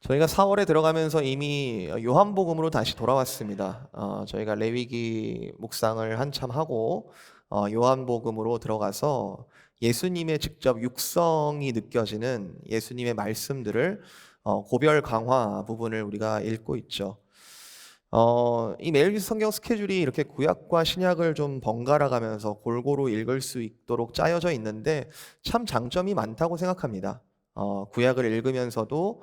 저희가 4월에 들어가면서 이미 요한복음으로 다시 돌아왔습니다. 저희가 레위기 묵상을 한참 하고 요한복음으로 들어가서 예수님의 직접 육성이 느껴지는 예수님의 말씀들을 고별 강화 부분을 우리가 읽고 있죠. 이 매일 성경 스케줄이 이렇게 구약과 신약을 좀 번갈아 가면서 골고루 읽을 수 있도록 짜여져 있는데 참 장점이 많다고 생각합니다. 구약을 읽으면서도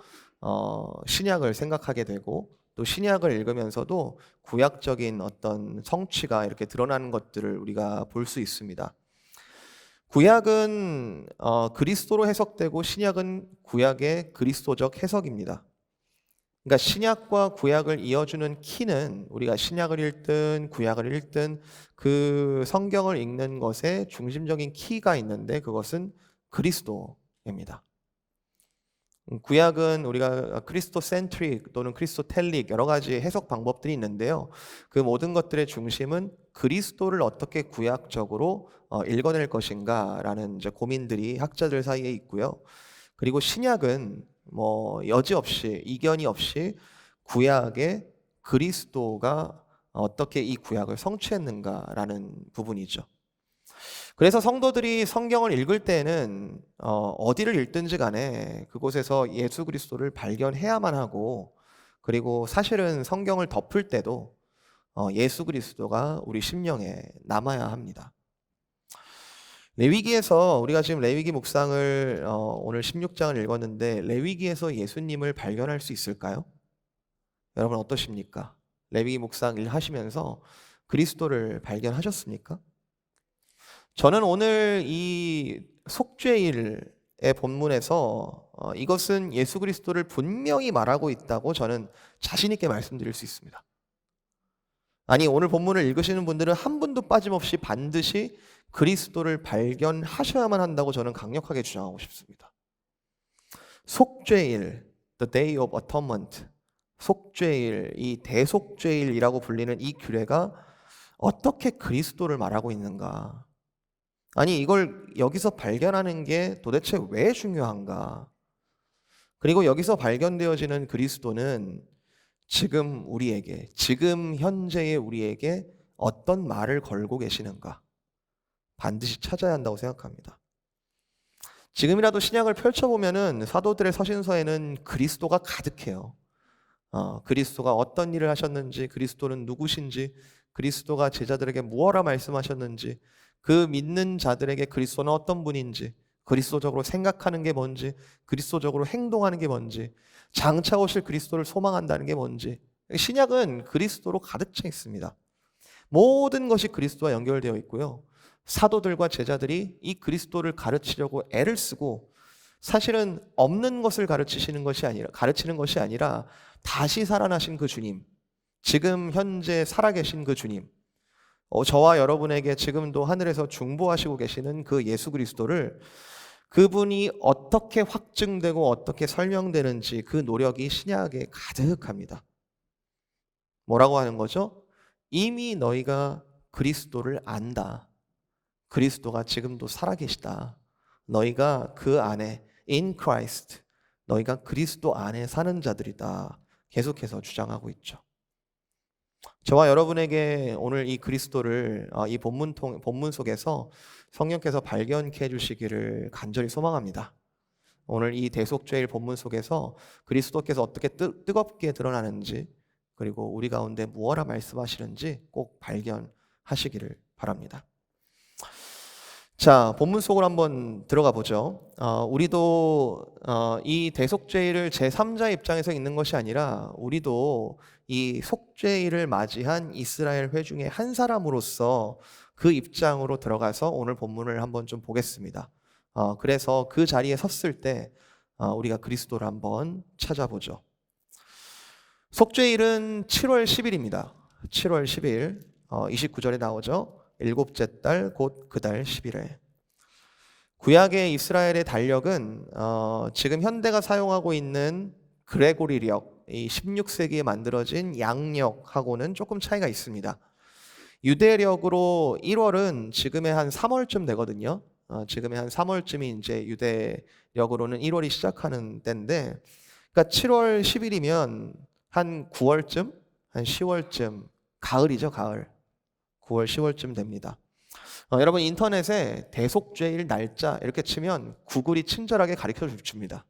신약을 생각하게 되고, 또 신약을 읽으면서도 구약적인 어떤 성취가 이렇게 드러나는 것들을 우리가 볼 수 있습니다. 구약은 그리스도로 해석되고, 신약은 구약의 그리스도적 해석입니다. 그러니까 신약과 구약을 이어주는 키는, 우리가 신약을 읽든 구약을 읽든 그 성경을 읽는 것에 중심적인 키가 있는데, 그것은 그리스도입니다. 구약은 우리가 크리스토센트릭 또는 크리스토텔릭 여러 가지 해석 방법들이 있는데요. 그 모든 것들의 중심은 그리스도를 어떻게 구약적으로 읽어낼 것인가라는 이제 고민들이 학자들 사이에 있고요. 그리고 신약은 뭐 여지없이, 이견이 없이 구약의 그리스도가 어떻게 이 구약을 성취했는가라는 부분이죠. 그래서 성도들이 성경을 읽을 때는 어디를 읽든지 간에 그곳에서 예수 그리스도를 발견해야만 하고, 그리고 사실은 성경을 덮을 때도 예수 그리스도가 우리 심령에 남아야 합니다. 레위기에서, 우리가 지금 레위기 묵상을 오늘 16장을 읽었는데, 레위기에서 예수님을 발견할 수 있을까요? 여러분 어떠십니까? 레위기 묵상 하시면서 그리스도를 발견하셨습니까? 저는 오늘 이 속죄일의 본문에서 이것은 예수 그리스도를 분명히 말하고 있다고 저는 자신 있게 말씀드릴 수 있습니다. 아니, 오늘 본문을 읽으시는 분들은 한 분도 빠짐없이 반드시 그리스도를 발견하셔야만 한다고 저는 강력하게 주장하고 싶습니다. 속죄일, the day of atonement, 속죄일, 이 대속죄일이라고 불리는 이 규례가 어떻게 그리스도를 말하고 있는가? 아니, 이걸 여기서 발견하는 게 도대체 왜 중요한가? 그리고 여기서 발견되어지는 그리스도는 지금 우리에게, 지금 현재의 우리에게 어떤 말을 걸고 계시는가? 반드시 찾아야 한다고 생각합니다. 지금이라도 신약을 펼쳐보면은 사도들의 서신서에는 그리스도가 가득해요. 그리스도가 어떤 일을 하셨는지, 그리스도는 누구신지, 그리스도가 제자들에게 무엇라 말씀하셨는지, 그 믿는 자들에게 그리스도는 어떤 분인지, 그리스도적으로 생각하는 게 뭔지, 그리스도적으로 행동하는 게 뭔지, 장차 오실 그리스도를 소망한다는 게 뭔지, 신약은 그리스도로 가득 차 있습니다. 모든 것이 그리스도와 연결되어 있고요. 사도들과 제자들이 이 그리스도를 가르치려고 애를 쓰고, 사실은 없는 것을 가르치는 것이 아니라 다시 살아나신 그 주님, 지금 현재 살아계신 그 주님, 저와 여러분에게 지금도 하늘에서 중보하시고 계시는 그 예수 그리스도를, 그분이 어떻게 확증되고 어떻게 설명되는지 그 노력이 신약에 가득합니다. 뭐라고 하는 거죠? 이미 너희가 그리스도를 안다. 그리스도가 지금도 살아계시다. 너희가 그 안에, in Christ, 너희가 그리스도 안에 사는 자들이다. 계속해서 주장하고 있죠. 저와 여러분에게 오늘 이 그리스도를 이 본문 속에서 성령께서 발견케 해주시기를 간절히 소망합니다. 오늘 이 대속죄일 본문 속에서 그리스도께서 어떻게 뜨겁게 드러나는지, 그리고 우리 가운데 무엇라 말씀하시는지 꼭 발견하시기를 바랍니다. 자, 본문 속으로 한번 들어가 보죠. 우리도 이 대속죄일을 제3자 입장에서 읽는 것이 아니라, 우리도 이 속죄일을 맞이한 이스라엘 회중의 한 사람으로서 그 입장으로 들어가서 오늘 본문을 한번 좀 보겠습니다. 그래서 그 자리에 섰을 때 우리가 그리스도를 한번 찾아보죠. 속죄일은 7월 10일입니다. 7월 10일, 29절에 나오죠. 일곱째 달 곧 그 달 10일에. 구약의 이스라엘의 달력은 지금 현대가 사용하고 있는 그레고리력, 이 16세기에 만들어진 양력하고는 조금 차이가 있습니다. 유대력으로 1월은 지금의 한 3월쯤 되거든요. 지금의 한 3월쯤이 이제 유대력으로는 1월이 시작하는 때인데, 그러니까 7월 10일이면 한 9월쯤, 한 10월쯤, 가을이죠, 가을. 9월, 10월쯤 됩니다. 여러분 인터넷에 대속죄일 날짜 이렇게 치면 구글이 친절하게 가르쳐 줍니다.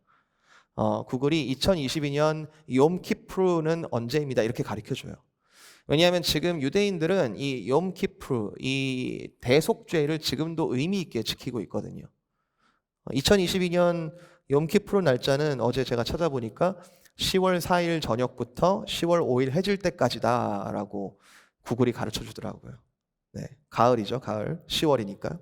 구글이 2022년 욤키프루는 언제입니다. 이렇게 가르쳐 줘요. 왜냐하면 지금 유대인들은 이 욤키프루, 이 대속죄를 지금도 의미 있게 지키고 있거든요. 2022년 욤키프루 날짜는 어제 제가 찾아보니까 10월 4일 저녁부터 10월 5일 해질 때까지다라고 구글이 가르쳐 주더라고요. 네, 가을이죠, 가을. 10월이니까요.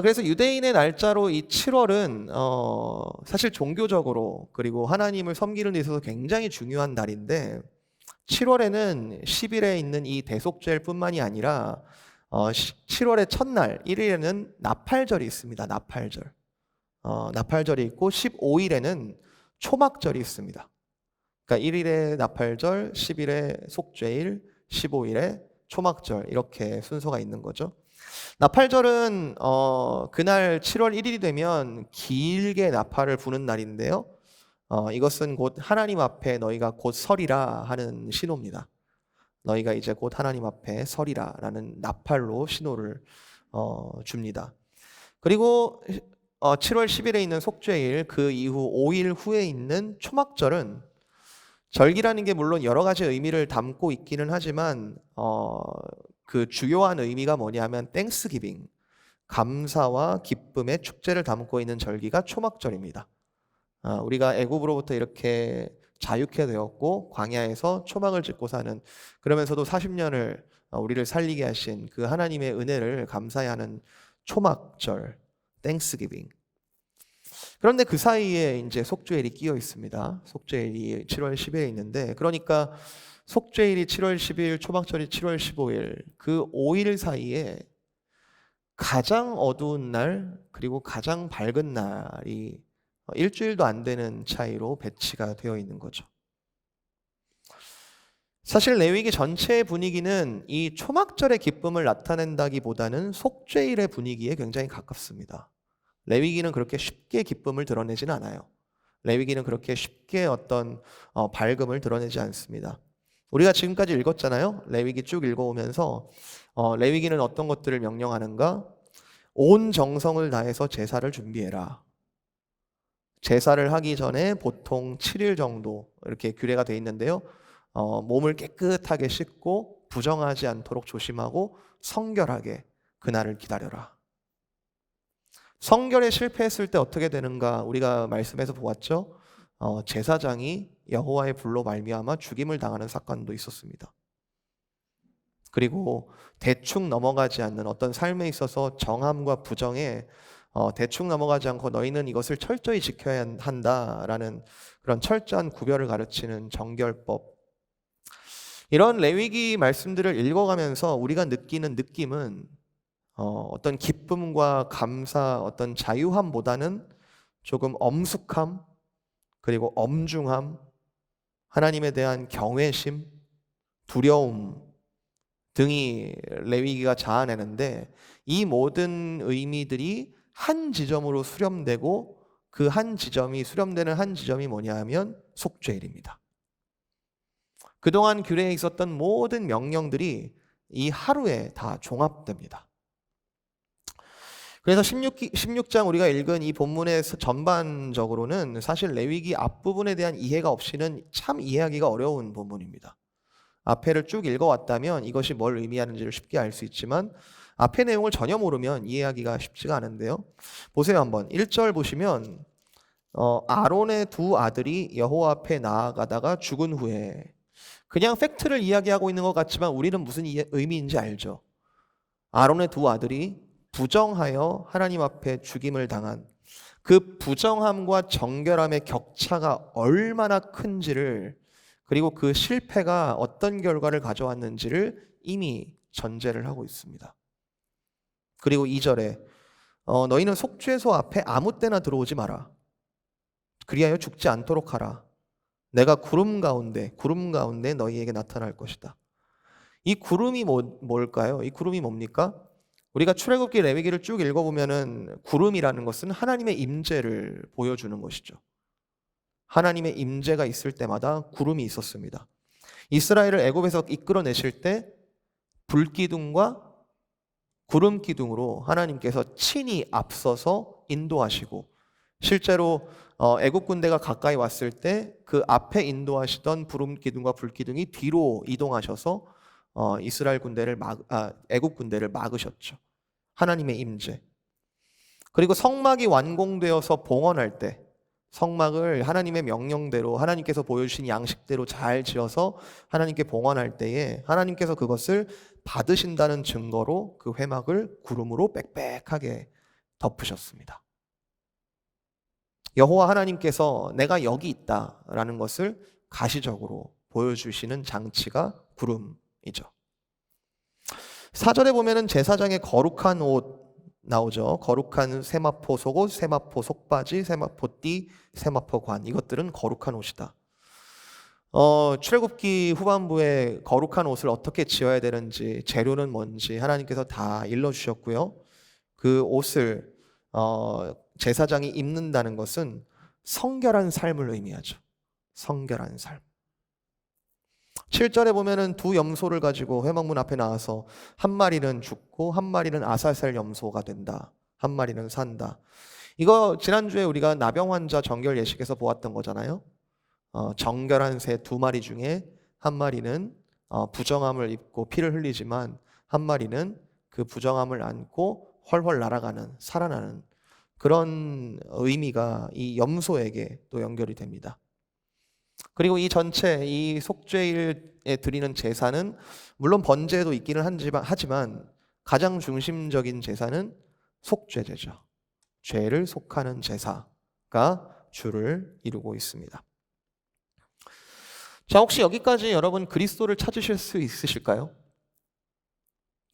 그래서 유대인의 날짜로 이 7월은 사실 종교적으로 그리고 하나님을 섬기는 데 있어서 굉장히 중요한 날인데 7월에는 10일에 있는 이 대속죄일 뿐만이 아니라 7월의 첫날 1일에는 나팔절이 있습니다. 나팔절. 나팔절이 있고 15일에는 초막절이 있습니다. 그러니까 1일에 나팔절, 10일에 속죄일, 15일에 초막절 이렇게 순서가 있는 거죠. 나팔절은 그날 7월 1일이 되면 길게 나팔을 부는 날인데요. 이것은 곧 하나님 앞에 너희가 곧 서리라 하는 신호입니다. 너희가 이제 곧 하나님 앞에 서리라 라는 나팔로 신호를 줍니다. 그리고 7월 10일에 있는 속죄일 그 이후 5일 후에 있는 초막절은 절기라는 게 물론 여러 가지 의미를 담고 있기는 하지만 그 주요한 의미가 뭐냐면 땡스기빙, 감사와 기쁨의 축제를 담고 있는 절기가 초막절입니다. 우리가 애굽으로부터 이렇게 자유케 되었고 광야에서 초막을 짓고 사는, 그러면서도 40년을 우리를 살리게 하신 그 하나님의 은혜를 감사해야 하는 초막절, 땡스기빙. 그런데 그 사이에 이제 속죄일이 끼어 있습니다. 속죄일이 7월 10일에 있는데, 그러니까 속죄일이 7월 10일, 초막절이 7월 15일, 그 5일 사이에 가장 어두운 날 그리고 가장 밝은 날이 일주일도 안 되는 차이로 배치가 되어 있는 거죠. 사실 레위기 전체의 분위기는 이 초막절의 기쁨을 나타낸다기보다는 속죄일의 분위기에 굉장히 가깝습니다. 레위기는 그렇게 쉽게 기쁨을 드러내지는 않아요. 레위기는 그렇게 쉽게 어떤 밝음을 드러내지 않습니다. 우리가 지금까지 읽었잖아요. 레위기 쭉 읽어오면서 레위기는 어떤 것들을 명령하는가? 온 정성을 다해서 제사를 준비해라. 제사를 하기 전에 보통 7일 정도 이렇게 규례가 되어 있는데요. 몸을 깨끗하게 씻고 부정하지 않도록 조심하고 성결하게 그날을 기다려라. 성결에 실패했을 때 어떻게 되는가 우리가 말씀에서 보았죠. 제사장이 여호와의 불로 말미암아 죽임을 당하는 사건도 있었습니다. 그리고 대충 넘어가지 않는 어떤 삶에 있어서 정함과 부정에 대충 넘어가지 않고 너희는 이것을 철저히 지켜야 한다라는 그런 철저한 구별을 가르치는 정결법. 이런 레위기 말씀들을 읽어가면서 우리가 느끼는 느낌은 어떤 기쁨과 감사, 어떤 자유함보다는 조금 엄숙함, 그리고 엄중함, 하나님에 대한 경외심, 두려움 등이 레위기가 자아내는데, 이 모든 의미들이 한 지점으로 수렴되고 그 한 지점이 수렴되는 한 지점이 뭐냐 하면 속죄일입니다. 그동안 규례에 있었던 모든 명령들이 이 하루에 다 종합됩니다. 그래서 16장 우리가 읽은 이 본문에서 전반적으로는 사실 레위기 앞부분에 대한 이해가 없이는 참 이해하기가 어려운 본문입니다. 앞에를 쭉 읽어왔다면 이것이 뭘 의미하는지를 쉽게 알 수 있지만 앞의 내용을 전혀 모르면 이해하기가 쉽지가 않은데요. 보세요 한번 1절 보시면 아론의 두 아들이 여호와 앞에 나아가다가 죽은 후에, 그냥 팩트를 이야기하고 있는 것 같지만 우리는 무슨 의미인지 알죠. 아론의 두 아들이 부정하여 하나님 앞에 죽임을 당한 그 부정함과 정결함의 격차가 얼마나 큰지를, 그리고 그 실패가 어떤 결과를 가져왔는지를 이미 전제를 하고 있습니다. 그리고 2절에 너희는 속죄소 앞에 아무 때나 들어오지 마라. 그리하여 죽지 않도록 하라. 내가 구름 가운데 너희에게 나타날 것이다. 이 구름이 뭘까요? 이 구름이 뭡니까? 우리가 출애굽기 레위기를 쭉 읽어보면은 구름이라는 것은 하나님의 임재를 보여주는 것이죠. 하나님의 임재가 있을 때마다 구름이 있었습니다. 이스라엘을 애굽에서 이끌어내실 때 불기둥과 구름 기둥으로 하나님께서 친히 앞서서 인도하시고, 실제로 애국 군대가 가까이 왔을 때 그 앞에 인도하시던 구름 기둥과 불 기둥이 뒤로 이동하셔서 이스라엘 군대를 애국 군대를 막으셨죠. 하나님의 임재. 그리고 성막이 완공되어서 봉헌할 때 성막을 하나님의 명령대로 하나님께서 보여주신 양식대로 잘 지어서 하나님께 봉헌할 때에 하나님께서 그것을 받으신다는 증거로 그 회막을 구름으로 빽빽하게 덮으셨습니다. 여호와 하나님께서 내가 여기 있다라는 것을 가시적으로 보여주시는 장치가 구름이죠. 사절에 보면은 제사장의 거룩한 옷 나오죠. 거룩한 세마포 속옷, 세마포 속바지, 세마포 띠, 세마포 관, 이것들은 거룩한 옷이다. 출애굽기 후반부에 거룩한 옷을 어떻게 지어야 되는지, 재료는 뭔지 하나님께서 다 일러주셨고요. 그 옷을 제사장이 입는다는 것은 성결한 삶을 의미하죠. 성결한 삶. 7절에 보면은 두 염소를 가지고 회막문 앞에 나와서 한 마리는 죽고 한 마리는 아사셀 염소가 된다. 한 마리는 산다. 이거 지난주에 우리가 나병 환자 정결 예식에서 보았던 거잖아요. 정결한 새 두 마리 중에 한 마리는 부정함을 입고 피를 흘리지만 한 마리는 그 부정함을 안고 훨훨 날아가는, 살아나는 그런 의미가 이 염소에게 또 연결이 됩니다. 그리고 이 전체 이 속죄일에 드리는 제사는 물론 번제도 있기는 하지만 가장 중심적인 제사는 속죄제죠. 죄를 속하는 제사가 주를 이루고 있습니다. 자, 혹시 여기까지 여러분 그리스도를 찾으실 수 있으실까요?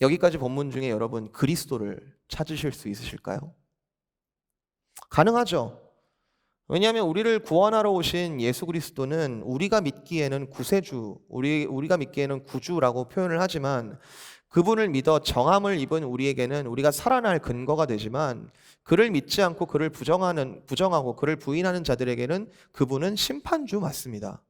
여기까지 본문 중에 여러분 그리스도를 찾으실 수 있으실까요? 가능하죠. 왜냐하면 우리를 구원하러 오신 예수 그리스도는 우리가 믿기에는 구세주, 우리가 믿기에는 구주라고 표현을 하지만 그분을 믿어 정함을 입은 우리에게는 우리가 살아날 근거가 되지만 그를 믿지 않고 그를 부정하고 그를 부인하는 자들에게는 그분은 심판주 맞습니다.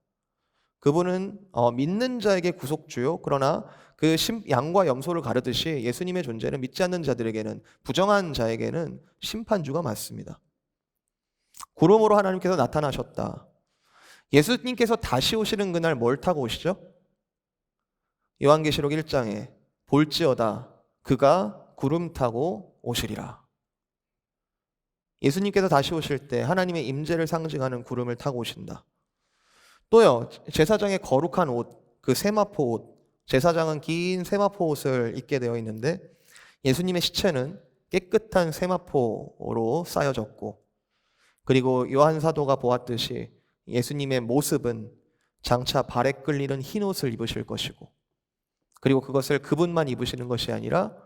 그분은 믿는 자에게 구속주요. 그러나 그 양과 염소를 가르듯이 예수님의 존재는 믿지 않는 자들에게는, 부정한 자에게는 심판주가 맞습니다. 구름으로 하나님께서 나타나셨다. 예수님께서 다시 오시는 그날 뭘 타고 오시죠? 요한계시록 1장에 볼지어다 그가 구름 타고 오시리라. 예수님께서 다시 오실 때 하나님의 임재를 상징하는 구름을 타고 오신다. 또요, 제사장의 거룩한 옷, 그 세마포 옷, 제사장은 긴 세마포 옷을 입게 되어 있는데 예수님의 시체는 깨끗한 세마포로 쌓여졌고, 그리고 요한 사도가 보았듯이 예수님의 모습은 장차 발에 끌리는 흰 옷을 입으실 것이고, 그리고 그것을 그분만 입으시는 것이 아니라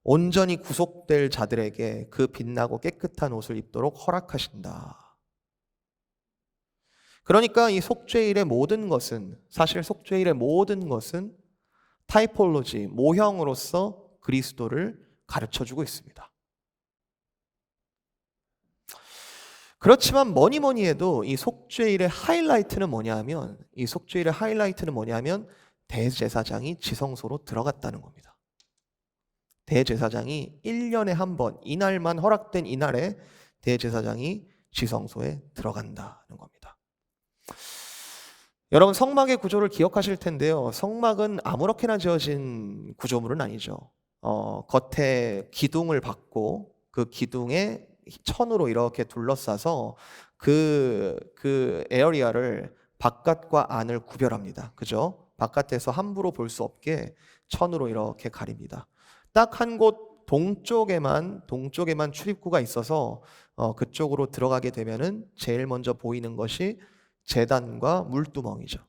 온전히 구속될 자들에게 그 빛나고 깨끗한 옷을 입도록 허락하신다. 그러니까 이 속죄일의 모든 것은, 사실 속죄일의 모든 것은 타이폴로지, 모형으로서 그리스도를 가르쳐주고 있습니다. 그렇지만 뭐니 해도 이 속죄일의 하이라이트는 뭐냐면 대제사장이 지성소로 들어갔다는 겁니다. 대제사장이 1년에 한 번, 이날만 허락된 이날에 대제사장이 지성소에 들어간다는 겁니다. 여러분, 성막의 구조를 기억하실 텐데요. 성막은 아무렇게나 지어진 구조물은 아니죠. 겉에 기둥을 받고 그 기둥에 천으로 이렇게 둘러싸서 그 에어리아를 바깥과 안을 구별합니다. 그죠? 바깥에서 함부로 볼 수 없게 천으로 이렇게 가립니다. 딱 한 곳 동쪽에만 출입구가 있어서 그쪽으로 들어가게 되면은 제일 먼저 보이는 것이 제단과 물두멍이죠.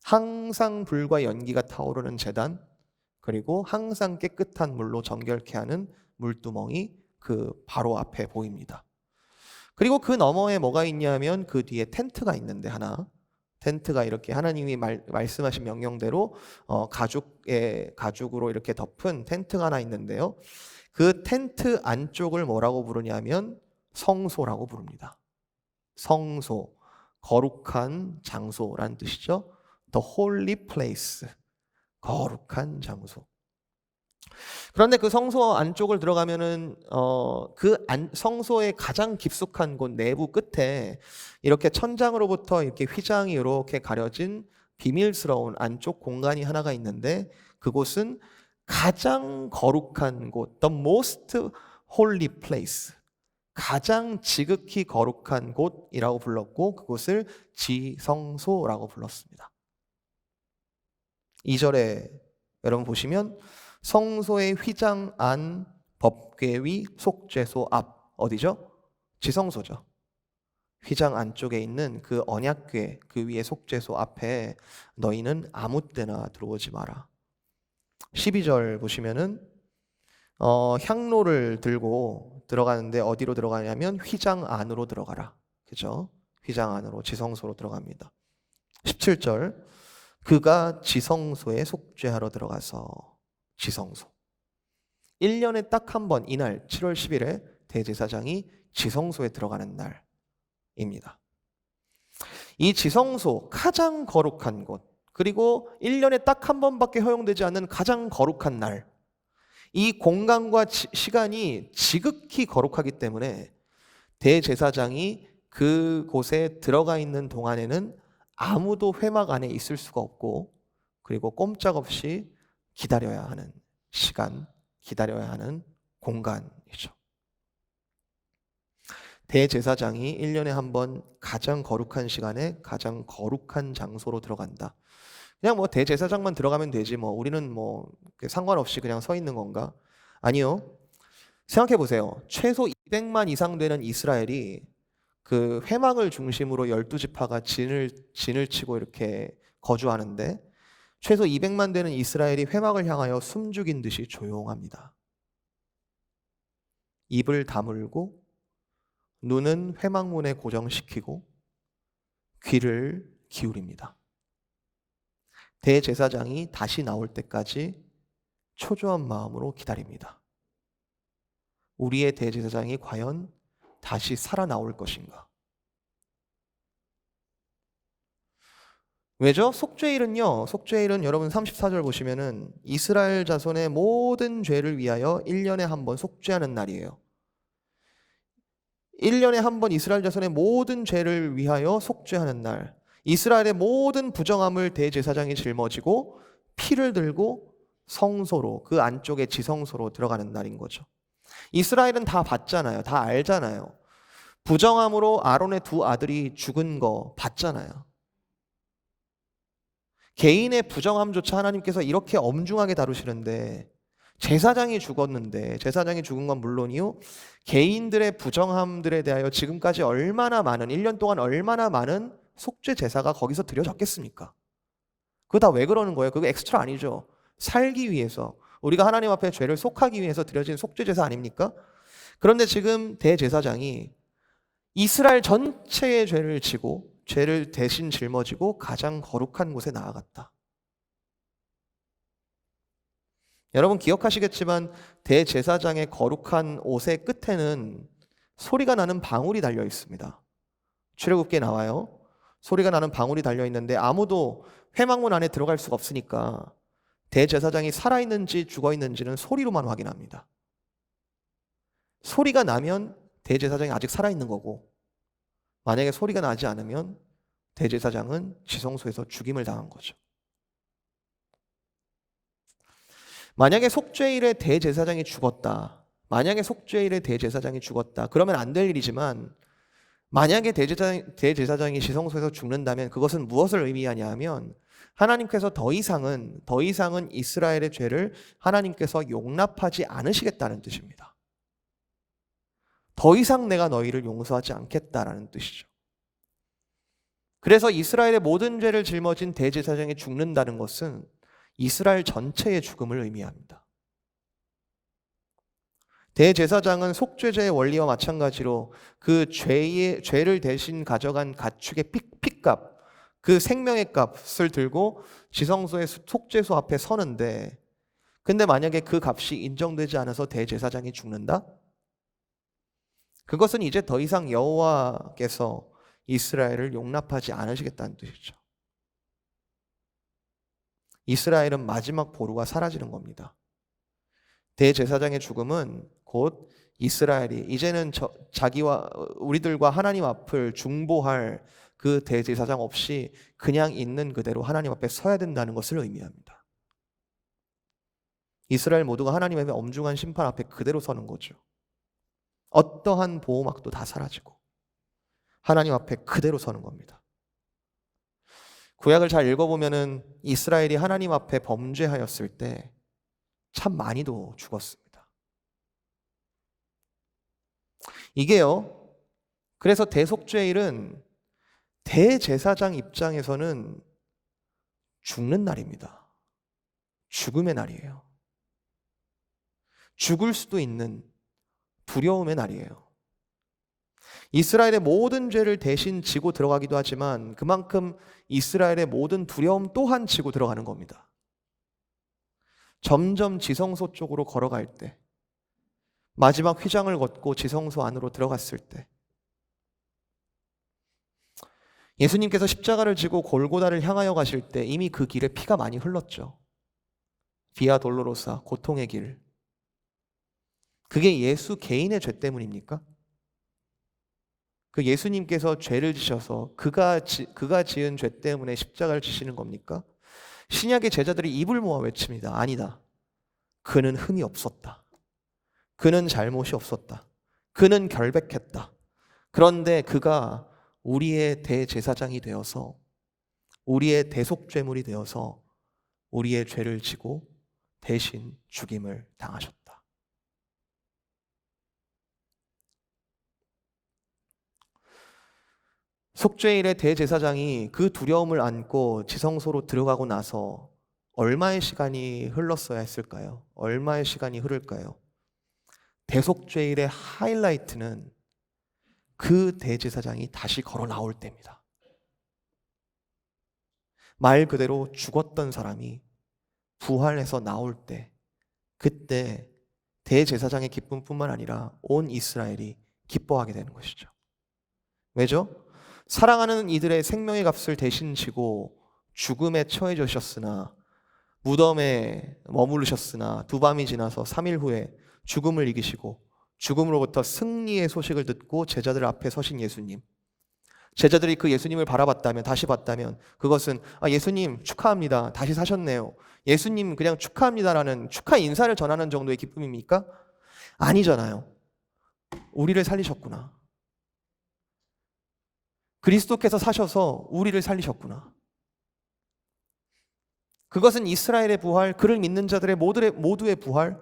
항상 불과 연기가 타오르는 제단, 그리고 항상 깨끗한 물로 정결케 하는 물두멍이 그 바로 앞에 보입니다. 그리고 그 너머에 뭐가 있냐면 그 뒤에 텐트가 있는데 하나, 텐트가 이렇게 하나님이 말씀하신 명령대로 가죽으로 이렇게 덮은 텐트가 하나 있는데요. 그 텐트 안쪽을 뭐라고 부르냐면 성소라고 부릅니다. 성소. 거룩한 장소라는 뜻이죠. The holy place. 거룩한 장소. 그런데 그 성소 안쪽을 들어가면은 성소의 가장 깊숙한 곳 내부 끝에 이렇게 천장으로부터 이렇게 휘장이 이렇게 가려진 비밀스러운 안쪽 공간이 하나가 있는데 그곳은 가장 거룩한 곳, the most holy place. 가장 지극히 거룩한 곳이라고 불렀고 그곳을 지성소라고 불렀습니다. 2절에 여러분 보시면 성소의 휘장 안 법궤 위 속죄소 앞 어디죠? 지성소죠. 휘장 안쪽에 있는 그 언약궤 그 위에 속죄소 앞에 너희는 아무 때나 들어오지 마라. 12절 보시면은 향로를 들고 들어가는데 어디로 들어가냐면 휘장 안으로 들어가라. 그죠? 휘장 안으로 지성소로 들어갑니다. 17절 그가 지성소에 속죄하러 들어가서 지성소. 1년에 딱 한 번 이날 7월 10일에 대제사장이 지성소에 들어가는 날입니다. 이 지성소 가장 거룩한 곳 그리고 1년에 딱 한 번밖에 허용되지 않는 가장 거룩한 날. 이 공간과 시간이 지극히 거룩하기 때문에 대제사장이 그곳에 들어가 있는 동안에는 아무도 회막 안에 있을 수가 없고 그리고 꼼짝없이 기다려야 하는 시간, 기다려야 하는 공간이죠. 대제사장이 1년에 한 번 가장 거룩한 시간에 가장 거룩한 장소로 들어간다. 그냥 뭐 대제사장만 들어가면 되지 뭐 우리는 뭐 상관없이 그냥 서 있는 건가? 아니요. 생각해 보세요. 최소 200만 이상 되는 이스라엘이 그 회막을 중심으로 12지파가 진을 치고 이렇게 거주하는데 최소 200만 되는 이스라엘이 회막을 향하여 숨죽인 듯이 조용합니다. 입을 다물고 눈은 회막문에 고정시키고 귀를 기울입니다. 대제사장이 다시 나올 때까지 초조한 마음으로 기다립니다. 우리의 대제사장이 과연 다시 살아나올 것인가? 왜죠? 속죄일은요. 속죄일은 여러분 34절 보시면은 이스라엘 자손의 모든 죄를 위하여 1년에 한 번 속죄하는 날이에요. 1년에 한 번 이스라엘 자손의 모든 죄를 위하여 속죄하는 날. 이스라엘의 모든 부정함을 대제사장이 짊어지고 피를 들고 성소로 그 안쪽에 지성소로 들어가는 날인 거죠. 이스라엘은 다 봤잖아요. 다 알잖아요. 부정함으로 아론의 두 아들이 죽은 거 봤잖아요. 개인의 부정함조차 하나님께서 이렇게 엄중하게 다루시는데 제사장이 죽었는데 제사장이 죽은 건 물론이요. 개인들의 부정함들에 대하여 지금까지 얼마나 많은 1년 동안 얼마나 많은 속죄 제사가 거기서 드려졌겠습니까? 그거 다 왜 그러는 거예요? 그거 엑스트라 아니죠. 살기 위해서 우리가 하나님 앞에 죄를 속하기 위해서 드려진 속죄 제사 아닙니까? 그런데 지금 대제사장이 이스라엘 전체의 죄를 지고 죄를 대신 짊어지고 가장 거룩한 곳에 나아갔다. 여러분 기억하시겠지만 대제사장의 거룩한 옷의 끝에는 소리가 나는 방울이 달려 있습니다. 출애굽기에 나와요. 소리가 나는 방울이 달려 있는데 아무도 회막문 안에 들어갈 수가 없으니까 대제사장이 살아있는지 죽어있는지는 소리로만 확인합니다. 소리가 나면 대제사장이 아직 살아있는 거고 만약에 소리가 나지 않으면 대제사장은 지성소에서 죽임을 당한 거죠. 만약에 속죄일에 대제사장이 죽었다. 만약에 속죄일에 대제사장이 죽었다. 그러면 안 될 일이지만 만약에 대제사장이 지성소에서 죽는다면 그것은 무엇을 의미하냐 하면 하나님께서 더 이상은 이스라엘의 죄를 하나님께서 용납하지 않으시겠다는 뜻입니다. 더 이상 내가 너희를 용서하지 않겠다라는 뜻이죠. 그래서 이스라엘의 모든 죄를 짊어진 대제사장이 죽는다는 것은 이스라엘 전체의 죽음을 의미합니다. 대제사장은 속죄제의 원리와 마찬가지로 그 죄를 대신 가져간 가축의 피값, 그 생명의 값을 들고 지성소의 속죄소 앞에 서는데 근데 만약에 그 값이 인정되지 않아서 대제사장이 죽는다? 그것은 이제 더 이상 여호와께서 이스라엘을 용납하지 않으시겠다는 뜻이죠. 이스라엘은 마지막 보루가 사라지는 겁니다. 대제사장의 죽음은 곧 이스라엘이 이제는 자기와 우리들과 하나님 앞을 중보할 그 대제사장 없이 그냥 있는 그대로 하나님 앞에 서야 된다는 것을 의미합니다. 이스라엘 모두가 하나님의 엄중한 심판 앞에 그대로 서는 거죠. 어떠한 보호막도 다 사라지고 하나님 앞에 그대로 서는 겁니다. 구약을 잘 읽어보면은 이스라엘이 하나님 앞에 범죄하였을 때 참 많이도 죽었습니다. 이게요, 그래서 대속죄일은 대제사장 입장에서는 죽는 날입니다. 죽음의 날이에요. 죽을 수도 있는 두려움의 날이에요. 이스라엘의 모든 죄를 대신 지고 들어가기도 하지만 그만큼 이스라엘의 모든 두려움 또한 지고 들어가는 겁니다. 점점 지성소 쪽으로 걸어갈 때, 마지막 휘장을 걷고 지성소 안으로 들어갔을 때, 예수님께서 십자가를 지고 골고다를 향하여 가실 때 이미 그 길에 피가 많이 흘렀죠. 비아 돌로로사, 고통의 길. 그게 예수 개인의 죄 때문입니까? 그 예수님께서 죄를 지셔서 그가 지은 죄 때문에 십자가를 지시는 겁니까? 신약의 제자들이 입을 모아 외칩니다. 아니다. 그는 흠이 없었다. 그는 잘못이 없었다. 그는 결백했다. 그런데 그가 우리의 대제사장이 되어서 우리의 대속죄물이 되어서 우리의 죄를 지고 대신 죽임을 당하셨다. 속죄일의 대제사장이 그 두려움을 안고 지성소로 들어가고 나서 얼마의 시간이 흘렀어야 했을까요? 얼마의 시간이 흐를까요? 대속죄일의 하이라이트는 그 대제사장이 다시 걸어 나올 때입니다. 말 그대로 죽었던 사람이 부활해서 나올 때, 그때 대제사장의 기쁨뿐만 아니라 온 이스라엘이 기뻐하게 되는 것이죠. 왜죠? 사랑하는 이들의 생명의 값을 대신 지고 죽음에 처해지셨으나 무덤에 머무르셨으나 두 밤이 지나서 3일 후에 죽음을 이기시고 죽음으로부터 승리의 소식을 듣고 제자들 앞에 서신 예수님. 제자들이 그 예수님을 바라봤다면, 다시 봤다면 그것은 예수님 축하합니다. 다시 사셨네요. 예수님 그냥 축하합니다라는 축하 인사를 전하는 정도의 기쁨입니까? 아니잖아요. 우리를 살리셨구나. 그리스도께서 사셔서 우리를 살리셨구나. 그것은 이스라엘의 부활, 그를 믿는 자들의 모두의 부활,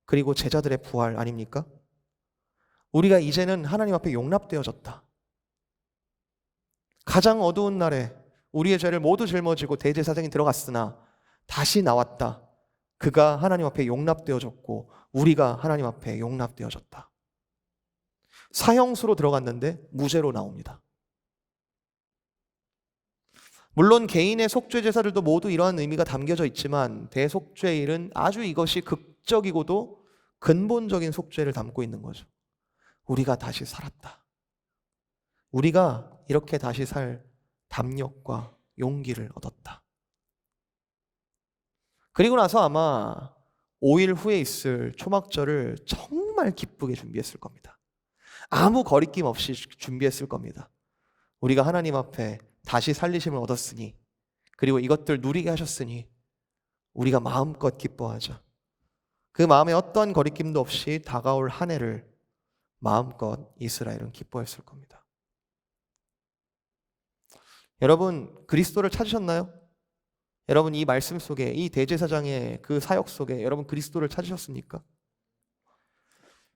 그리고 제자들의 부활 아닙니까? 우리가 이제는 하나님 앞에 용납되어졌다. 가장 어두운 날에 우리의 죄를 모두 짊어지고 대제사장이 들어갔으나 다시 나왔다. 그가 하나님 앞에 용납되어졌고 우리가 하나님 앞에 용납되어졌다. 사형수로 들어갔는데 무죄로 나옵니다. 물론 개인의 속죄 제사들도 모두 이러한 의미가 담겨져 있지만 대속죄일은 아주 이것이 극적이고도 근본적인 속죄를 담고 있는 거죠. 우리가 다시 살았다. 우리가 이렇게 다시 살 담력과 용기를 얻었다. 그리고 나서 아마 5일 후에 있을 초막절을 정말 기쁘게 준비했을 겁니다. 아무 거리낌 없이 준비했을 겁니다. 우리가 하나님 앞에 다시 살리심을 얻었으니, 그리고 이것들 누리게 하셨으니 우리가 마음껏 기뻐하자. 그 마음에 어떤 거리낌도 없이 다가올 한 해를 마음껏 이스라엘은 기뻐했을 겁니다. 여러분, 그리스도를 찾으셨나요? 여러분, 이 말씀 속에, 이 대제사장의 그 사역 속에 여러분 그리스도를 찾으셨습니까?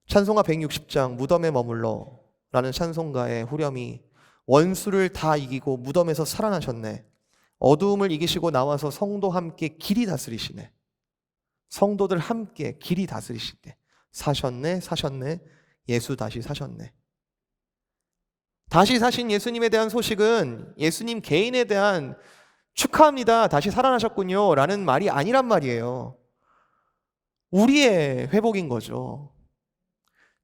찬송가 160장 무덤에 머물러 라는 찬송가의 후렴이 원수를 다 이기고 무덤에서 살아나셨네. 어두움을 이기시고 나와서 성도 함께 길이 다스리시네. 성도들 함께 길이 다스리시네. 사셨네, 사셨네. 예수 다시 사셨네. 다시 사신 예수님에 대한 소식은 예수님 개인에 대한 축하합니다. 다시 살아나셨군요. 라는 말이 아니란 말이에요. 우리의 회복인 거죠.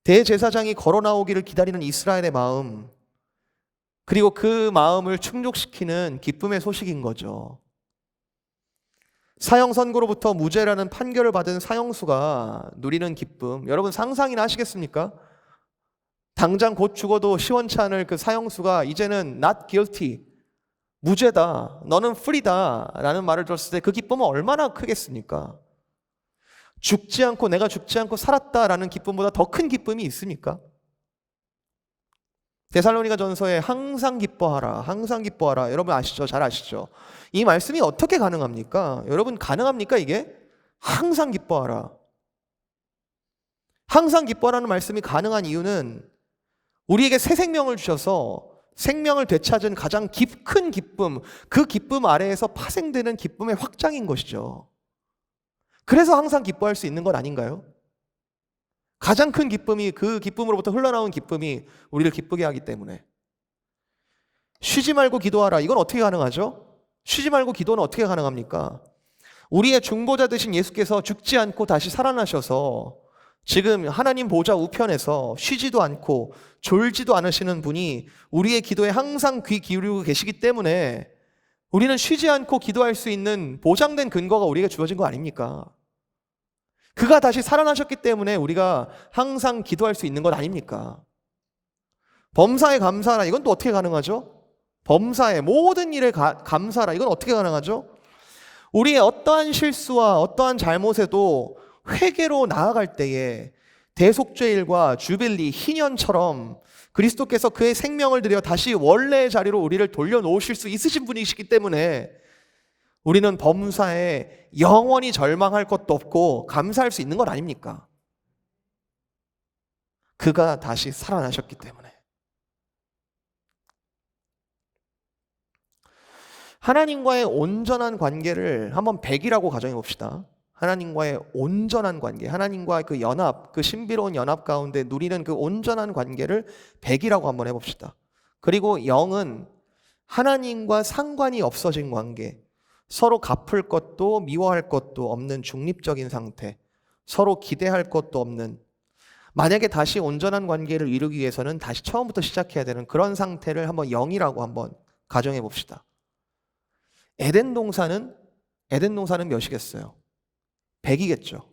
대제사장이 걸어 나오기를 기다리는 이스라엘의 마음, 그리고 그 마음을 충족시키는 기쁨의 소식인 거죠. 사형 선고로부터 무죄라는 판결을 받은 사형수가 누리는 기쁨, 여러분 상상이나 하시겠습니까? 당장 곧 죽어도 시원치 않을 그 사형수가 이제는 not guilty, 무죄다, 너는 free다 라는 말을 들었을 때 그 기쁨은 얼마나 크겠습니까? 죽지 않고 내가 죽지 않고 살았다라는 기쁨보다 더 큰 기쁨이 있습니까? 데살로니가 전서에 항상 기뻐하라, 항상 기뻐하라. 여러분 아시죠? 잘 아시죠? 이 말씀이 어떻게 가능합니까? 여러분 가능합니까 이게? 항상 기뻐하라. 항상 기뻐하라는 말씀이 가능한 이유는 우리에게 새 생명을 주셔서 생명을 되찾은 가장 큰 기쁨, 그 기쁨 아래에서 파생되는 기쁨의 확장인 것이죠. 그래서 항상 기뻐할 수 있는 것 아닌가요? 가장 큰 기쁨이, 그 기쁨으로부터 흘러나온 기쁨이 우리를 기쁘게 하기 때문에. 쉬지 말고 기도하라. 이건 어떻게 가능하죠? 쉬지 말고 기도는 어떻게 가능합니까? 우리의 중보자 되신 예수께서 죽지 않고 다시 살아나셔서 지금 하나님 보좌 우편에서 쉬지도 않고 졸지도 않으시는 분이 우리의 기도에 항상 귀 기울이고 계시기 때문에 우리는 쉬지 않고 기도할 수 있는 보장된 근거가 우리에게 주어진 거 아닙니까? 그가 다시 살아나셨기 때문에 우리가 항상 기도할 수 있는 것 아닙니까? 범사에 감사하라. 이건 또 어떻게 가능하죠? 범사에 모든 일에 감사하라. 이건 어떻게 가능하죠? 우리의 어떠한 실수와 어떠한 잘못에도 회개로 나아갈 때에 대속죄일과 주빌리, 희년처럼 그리스도께서 그의 생명을 들여 다시 원래의 자리로 우리를 돌려놓으실 수 있으신 분이시기 때문에 우리는 범사에 영원히 절망할 것도 없고 감사할 수 있는 건 아닙니까? 그가 다시 살아나셨기 때문에. 하나님과의 온전한 관계를 한번 100이라고 가정해 봅시다. 하나님과의 온전한 관계, 하나님과의 그 연합, 그 신비로운 연합 가운데 누리는 그 온전한 관계를 100이라고 한번 해봅시다. 그리고 0은 하나님과 상관이 없어진 관계, 서로 갚을 것도 미워할 것도 없는 중립적인 상태, 서로 기대할 것도 없는, 만약에 다시 온전한 관계를 이루기 위해서는 다시 처음부터 시작해야 되는 그런 상태를 한번 0이라고 한번 가정해 봅시다. 에덴 동산은 몇이겠어요? 100이겠죠.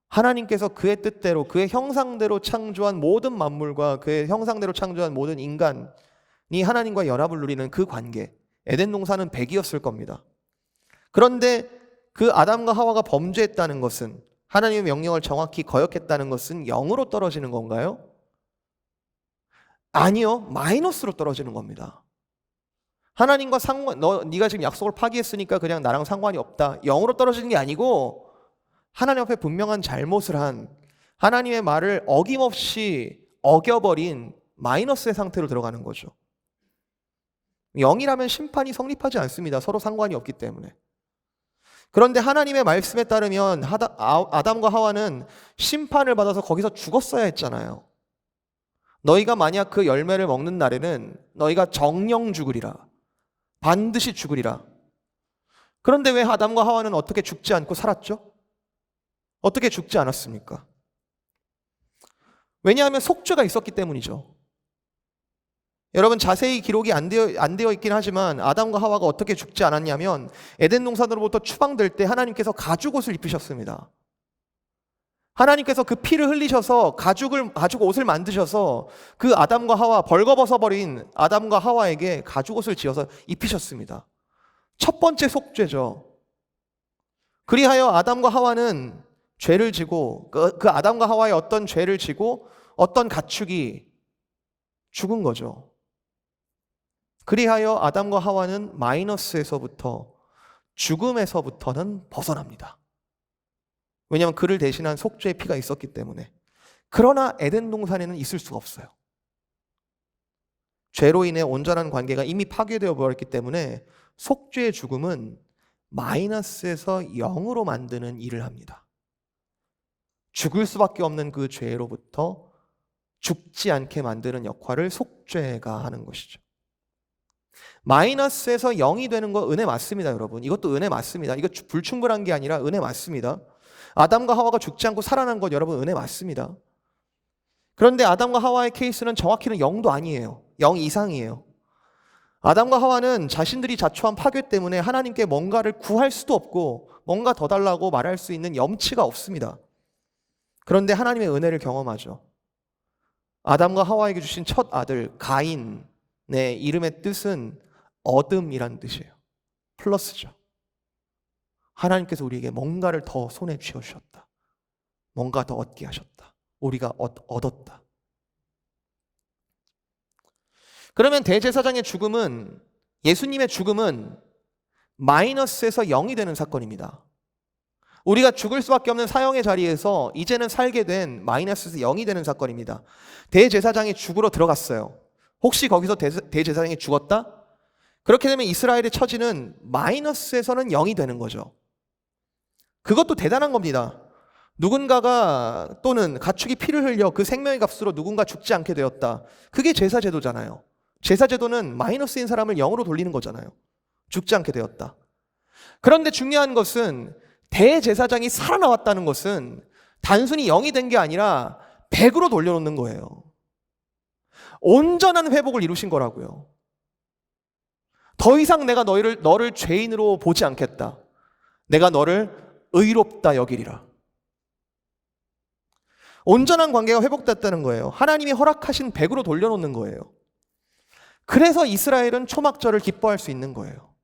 하나님께서 그의 뜻대로, 그의 형상대로 창조한 모든 만물과 그의 형상대로 창조한 모든 인간이 하나님과 연합을 누리는 그 관계, 에덴 동산은 100이었을 겁니다. 그런데 그 아담과 하와가 범죄했다는 것은, 하나님의 명령을 정확히 거역했다는 것은 0으로 떨어지는 건가요? 아니요, 마이너스로 떨어지는 겁니다. 하나님과 네가 지금 약속을 파기했으니까 그냥 나랑 상관이 없다, 0으로 떨어지는 게 아니고 하나님 앞에 분명한 잘못을 한, 하나님의 말을 어김없이 어겨버린 마이너스의 상태로 들어가는 거죠. 0이라면 심판이 성립하지 않습니다. 서로 상관이 없기 때문에. 그런데 하나님의 말씀에 따르면 아담과 하와는 심판을 받아서 거기서 죽었어야 했잖아요. 너희가 만약 그 열매를 먹는 날에는 너희가 정령 죽으리라, 반드시 죽으리라. 그런데 왜 아담과 하와는 어떻게 죽지 않고 살았죠? 어떻게 죽지 않았습니까? 왜냐하면 속죄가 있었기 때문이죠. 여러분 자세히 기록이 안 되어 있긴 하지만 아담과 하와가 어떻게 죽지 않았냐면, 에덴 동산으로부터 추방될 때 하나님께서 가죽옷을 입히셨습니다. 하나님께서 그 피를 흘리셔서 가죽 옷을 만드셔서 그 아담과 하와, 벌거벗어버린 아담과 하와에게 가죽옷을 지어서 입히셨습니다. 첫 번째 속죄죠. 그리하여 아담과 하와는 죄를 지고, 그 아담과 하와의 어떤 죄를 지고 어떤 가축이 죽은 거죠. 그리하여 아담과 하와는 마이너스에서부터, 죽음에서부터는 벗어납니다. 왜냐하면 그를 대신한 속죄의 피가 있었기 때문에. 그러나 에덴 동산에는 있을 수가 없어요. 죄로 인해 온전한 관계가 이미 파괴되어 버렸기 때문에 속죄의 죽음은 마이너스에서 0으로 만드는 일을 합니다. 죽을 수밖에 없는 그 죄로부터 죽지 않게 만드는 역할을 속죄가 하는 것이죠. 마이너스에서 0이 되는 거 은혜 맞습니다, 여러분. 이것도 은혜 맞습니다. 이거 불충분한 게 아니라 은혜 맞습니다. 아담과 하와가 죽지 않고 살아난 것, 여러분 은혜 맞습니다. 그런데 아담과 하와의 케이스는 정확히는 0도 아니에요. 영 이상이에요. 아담과 하와는 자신들이 자초한 파괴 때문에 하나님께 뭔가를 구할 수도 없고 뭔가 더 달라고 말할 수 있는 염치가 없습니다. 그런데 하나님의 은혜를 경험하죠. 아담과 하와에게 주신 첫 아들 가인의 이름의 뜻은 어둠이란 뜻이에요. 플러스죠. 하나님께서 우리에게 뭔가를 더 손에 쥐어주셨다. 뭔가 더 얻게 하셨다. 우리가 얻었다. 그러면 대제사장의 죽음은, 예수님의 죽음은 마이너스에서 0이 되는 사건입니다. 우리가 죽을 수밖에 없는 사형의 자리에서 이제는 살게 된 마이너스에서 0이 되는 사건입니다. 대제사장이 죽으러 들어갔어요. 혹시 거기서 대제사장이 죽었다? 그렇게 되면 이스라엘의 처지는 마이너스에서는 0이 되는 거죠. 그것도 대단한 겁니다. 누군가가 또는 가축이 피를 흘려 그 생명의 값으로 누군가 죽지 않게 되었다. 그게 제사제도잖아요. 제사제도는 마이너스인 사람을 0으로 돌리는 거잖아요. 죽지 않게 되었다. 그런데 중요한 것은 대제사장이 살아나왔다는 것은 단순히 0이 된 게 아니라 100으로 돌려놓는 거예요. 온전한 회복을 이루신 거라고요. 더 이상 내가 너를 죄인으로 보지 않겠다. 내가 너를 의롭다 여기리라. 온전한 관계가 회복됐다는 거예요. 하나님이 허락하신 100으로 돌려놓는 거예요. 그래서 이스라엘은 초막절을 기뻐할 수 있는 거예요.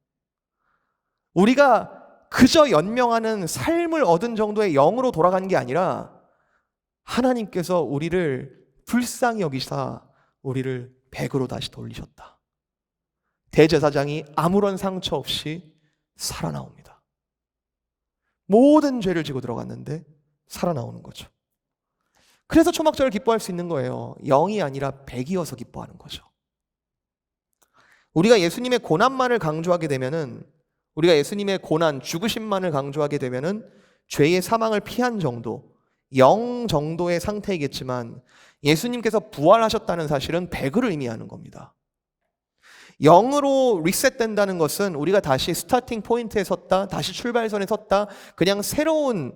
우리가 그저 연명하는 삶을 얻은 정도의 0으로 돌아간 게 아니라 하나님께서 우리를 불쌍히 여기사 우리를 100으로 다시 돌리셨다. 대제사장이 아무런 상처 없이 살아나옵니다. 모든 죄를 지고 들어갔는데 살아나오는 거죠. 그래서 초막절을 기뻐할 수 있는 거예요. 0이 아니라 100이어서 기뻐하는 거죠. 우리가 예수님의 고난만을 강조하게 되면은, 우리가 예수님의 고난, 죽으심만을 강조하게 되면은 죄의 사망을 피한 정도, 0 정도의 상태이겠지만 예수님께서 부활하셨다는 사실은 100을 의미하는 겁니다. 0으로 리셋된다는 것은 우리가 다시 스타팅 포인트에 섰다, 다시 출발선에 섰다, 그냥 새로운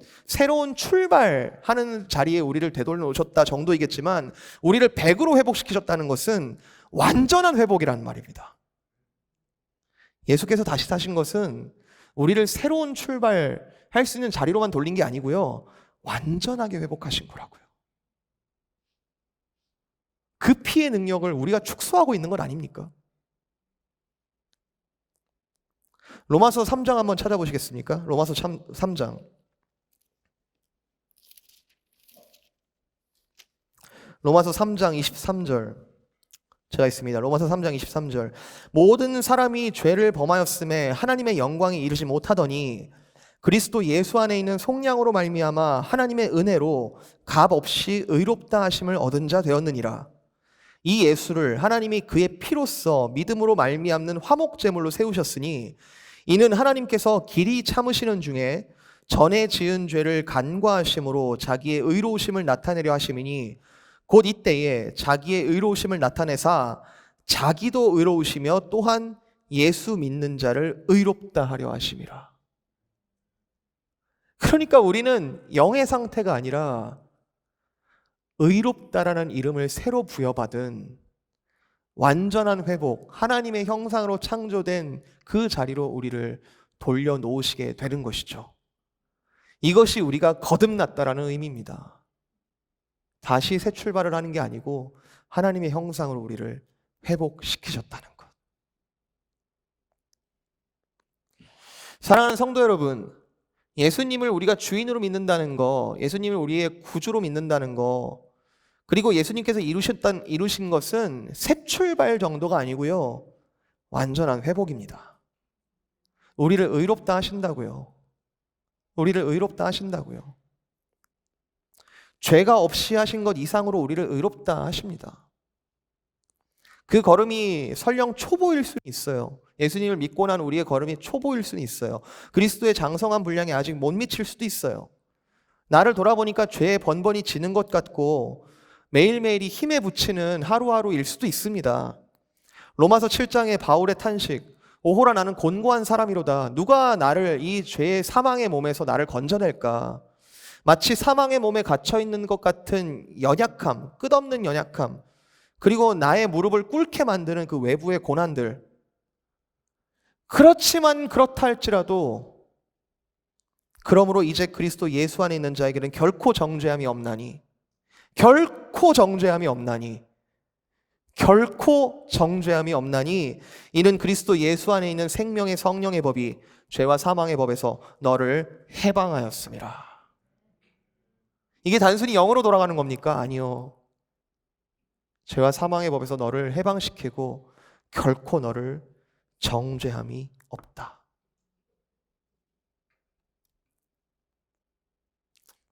출발하는 자리에 우리를 되돌려 놓으셨다 정도이겠지만, 우리를 100으로 회복시키셨다는 것은 완전한 회복이라는 말입니다. 예수께서 다시 사신 것은 우리를 새로운 출발할 수 있는 자리로만 돌린 게 아니고요, 완전하게 회복하신 거라고요. 그 피의 능력을 우리가 축소하고 있는 건 아닙니까? 로마서 3장 한번 찾아보시겠습니까? 로마서 3장. 로마서 3장 23절. 제가 있습니다. 로마서 3장 23절. 모든 사람이 죄를 범하였음에 하나님의 영광이 이르지 못하더니 그리스도 예수 안에 있는 속량으로 말미암아 하나님의 은혜로 값 없이 의롭다 하심을 얻은 자 되었느니라. 이 예수를 하나님이 그의 피로써 믿음으로 말미암는 화목제물로 세우셨으니 이는 하나님께서 길이 참으시는 중에 전에 지은 죄를 간과하심으로 자기의 의로우심을 나타내려 하심이니 곧 이때에 자기의 의로우심을 나타내사 자기도 의로우시며 또한 예수 믿는 자를 의롭다 하려 하심이라. 그러니까 우리는 영의 상태가 아니라 의롭다라는 이름을 새로 부여받은 완전한 회복, 하나님의 형상으로 창조된 그 자리로 우리를 돌려놓으시게 되는 것이죠. 이것이 우리가 거듭났다라는 의미입니다. 다시 새 출발을 하는 게 아니고 하나님의 형상으로 우리를 회복시키셨다는 것. 사랑하는 성도 여러분, 예수님을 우리가 주인으로 믿는다는 거, 예수님을 우리의 구주로 믿는다는 거, 그리고 예수님께서 이루신 것은 새 출발 정도가 아니고요, 완전한 회복입니다. 우리를 의롭다 하신다고요. 우리를 의롭다 하신다고요. 죄가 없이 하신 것 이상으로 우리를 의롭다 하십니다. 그 걸음이 설령 초보일 수는 있어요. 예수님을 믿고 난 우리의 걸음이 초보일 수는 있어요. 그리스도의 장성한 분량에 아직 못 미칠 수도 있어요. 나를 돌아보니까 죄에 번번이 지는 것 같고 매일매일이 힘에 부치는 하루하루일 수도 있습니다. 로마서 7장의 바울의 탄식, 오호라 나는 곤고한 사람이로다. 누가 나를 이 죄의 사망의 몸에서 나를 건져낼까? 마치 사망의 몸에 갇혀있는 것 같은 연약함, 끝없는 연약함, 그리고 나의 무릎을 꿇게 만드는 그 외부의 고난들. 그렇지만 그렇다 할지라도 그러므로 이제 그리스도 예수 안에 있는 자에게는 결코 정죄함이 없나니, 결코 정죄함이 없나니, 결코 정죄함이 없나니, 이는 그리스도 예수 안에 있는 생명의 성령의 법이 죄와 사망의 법에서 너를 해방하였습니다. 이게 단순히 영어로 돌아가는 겁니까? 아니요. 죄와 사망의 법에서 너를 해방시키고 결코 너를 정죄함이 없다.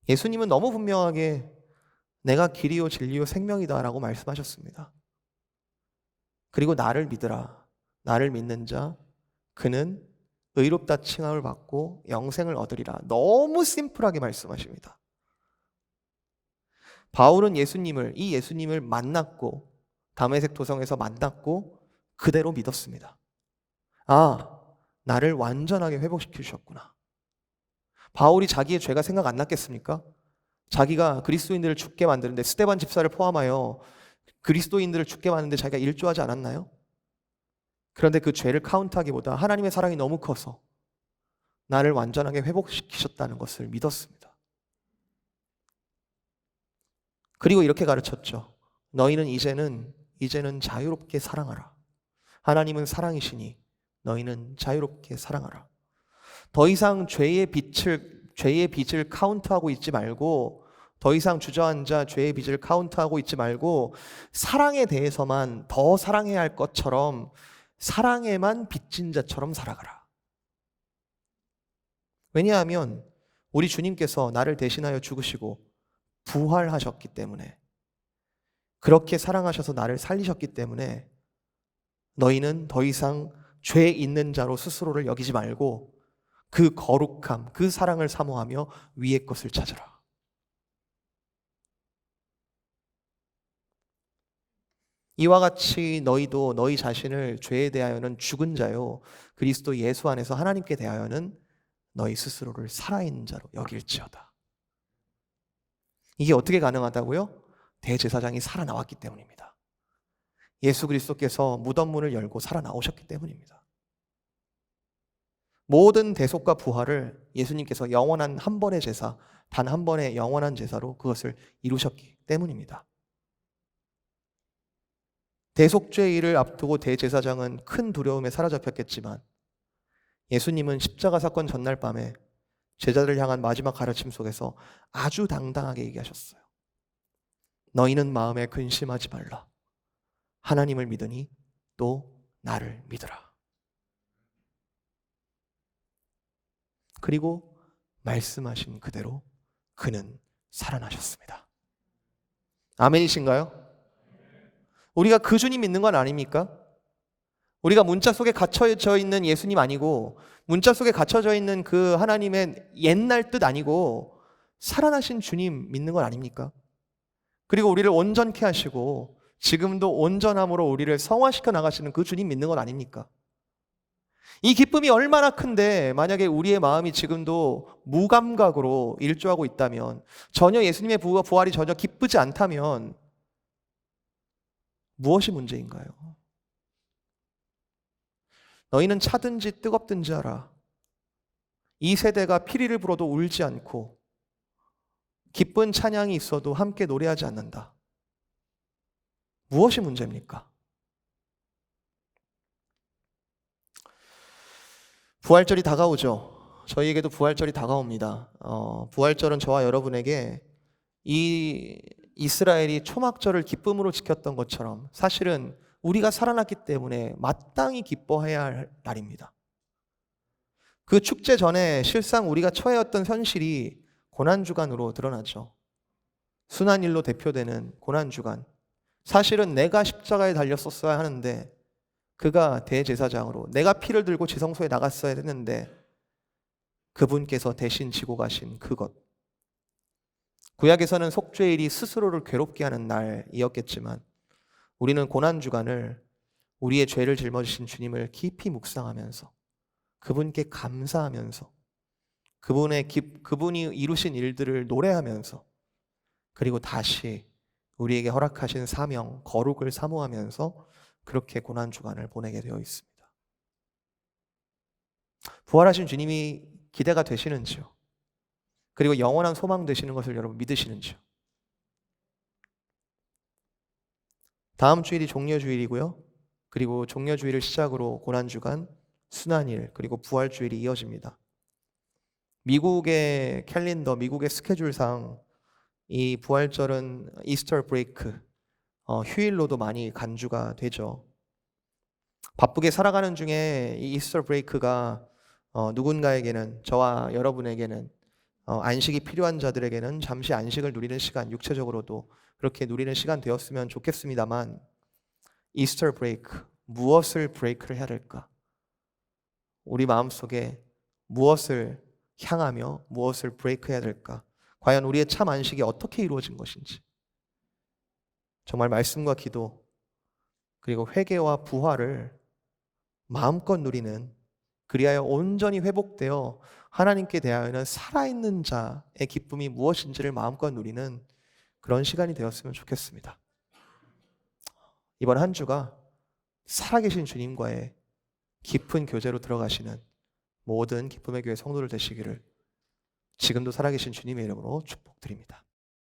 예수님은 너무 분명하게 내가 길이요 진리요 생명이다 라고 말씀하셨습니다. 그리고 나를 믿으라. 나를 믿는 자 그는 의롭다 칭함을 받고 영생을 얻으리라. 너무 심플하게 말씀하십니다. 바울은 이 예수님을 만났고 다메섹 도성에서 만났고 그대로 믿었습니다. 아, 나를 완전하게 회복시키셨구나. 바울이 자기의 죄가 생각 안 났겠습니까? 자기가 그리스도인들을 죽게 만드는데, 스데반 집사를 포함하여 그리스도인들을 죽게 만드는데 자기가 일조하지 않았나요? 그런데 그 죄를 카운트하기보다 하나님의 사랑이 너무 커서 나를 완전하게 회복시키셨다는 것을 믿었습니다. 그리고 이렇게 가르쳤죠. 너희는 이제는 자유롭게 사랑하라. 하나님은 사랑이시니 너희는 자유롭게 사랑하라. 더 이상 죄의 빚을 카운트하고 있지 말고, 더 이상 주저앉아 죄의 빚을 카운트하고 있지 말고, 사랑에 대해서만 더 사랑해야 할 것처럼 사랑에만 빚진 자처럼 살아가라. 왜냐하면 우리 주님께서 나를 대신하여 죽으시고 부활하셨기 때문에, 그렇게 사랑하셔서 나를 살리셨기 때문에 너희는 더 이상 죄 있는 자로 스스로를 여기지 말고 그 거룩함, 그 사랑을 사모하며 위의 것을 찾으라. 이와 같이 너희도 너희 자신을 죄에 대하여는 죽은 자요, 그리스도 예수 안에서 하나님께 대하여는 너희 스스로를 살아있는 자로 여길지어다. 이게 어떻게 가능하다고요? 대제사장이 살아나왔기 때문입니다. 예수 그리스도께서 무덤 문을 열고 살아나오셨기 때문입니다. 모든 대속과 부활을 예수님께서 영원한 한 번의 제사, 단 한 번의 영원한 제사로 그것을 이루셨기 때문입니다. 대속죄의 일을 앞두고 대제사장은 큰 두려움에 사로잡혔겠지만 예수님은 십자가 사건 전날 밤에 제자들을 향한 마지막 가르침 속에서 아주 당당하게 얘기하셨어요. 너희는 마음에 근심하지 말라. 하나님을 믿으니 또 나를 믿으라. 그리고 말씀하신 그대로 그는 살아나셨습니다. 아멘이신가요? 우리가 그 주님 믿는 건 아닙니까? 우리가 문자 속에 갇혀져 있는 예수님 아니고, 문자 속에 갇혀져 있는 그 하나님의 옛날 뜻 아니고 살아나신 주님 믿는 건 아닙니까? 그리고 우리를 온전케 하시고 지금도 온전함으로 우리를 성화시켜 나가시는 그 주님 믿는 건 아닙니까? 이 기쁨이 얼마나 큰데, 만약에 우리의 마음이 지금도 무감각으로 일조하고 있다면, 전혀 예수님의 부활이 전혀 기쁘지 않다면 무엇이 문제인가요? 너희는 차든지 뜨겁든지 하라. 이 세대가 피리를 불어도 울지 않고 기쁜 찬양이 있어도 함께 노래하지 않는다. 무엇이 문제입니까? 부활절이 다가오죠. 저희에게도 부활절이 다가옵니다. 부활절은 저와 여러분에게 이 이스라엘이 초막절을 기쁨으로 지켰던 것처럼 사실은 우리가 살아났기 때문에 마땅히 기뻐해야 할 날입니다. 그 축제 전에 실상 우리가 처해왔던 현실이 고난주간으로 드러나죠. 순환일로 대표되는 고난주간. 사실은 내가 십자가에 달렸었어야 하는데 그가 대제사장으로 내가 피를 들고 지성소에 나갔어야 했는데 그분께서 대신 지고 가신 그것. 구약에서는 속죄일이 스스로를 괴롭게 하는 날이었겠지만 우리는 고난주간을 우리의 죄를 짊어지신 주님을 깊이 묵상하면서 그분께 감사하면서 그분이 이루신 일들을 노래하면서 그리고 다시 우리에게 허락하신 사명, 거룩을 사모하면서 그렇게 고난주간을 보내게 되어 있습니다. 부활하신 주님이 기대가 되시는지요? 그리고 영원한 소망 되시는 것을 여러분 믿으시는지요? 다음 주일이 종려주일이고요. 그리고 종려주일을 시작으로 고난주간, 순환일, 그리고 부활주일이 이어집니다. 미국의 캘린더, 미국의 스케줄상 이 부활절은 이스터 브레이크, 휴일로도 많이 간주가 되죠. 바쁘게 살아가는 중에 이 이스터 브레이크가 누군가에게는, 저와 여러분에게는, 안식이 필요한 자들에게는 잠시 안식을 누리는 시간, 육체적으로도 그렇게 누리는 시간 되었으면 좋겠습니다만, 이스터 브레이크, 무엇을 브레이크를 해야 될까? 우리 마음속에 무엇을 향하며 무엇을 브레이크해야 될까? 과연 우리의 참 안식이 어떻게 이루어진 것인지, 정말 말씀과 기도 그리고 회개와 부활을 마음껏 누리는, 그리하여 온전히 회복되어 하나님께 대하여는 살아있는 자의 기쁨이 무엇인지를 마음껏 누리는 그런 시간이 되었으면 좋겠습니다. 이번 한 주가 살아계신 주님과의 깊은 교제로 들어가시는 모든 기쁨의 교회 성도들 되시기를 지금도 살아계신 주님의 이름으로 축복드립니다.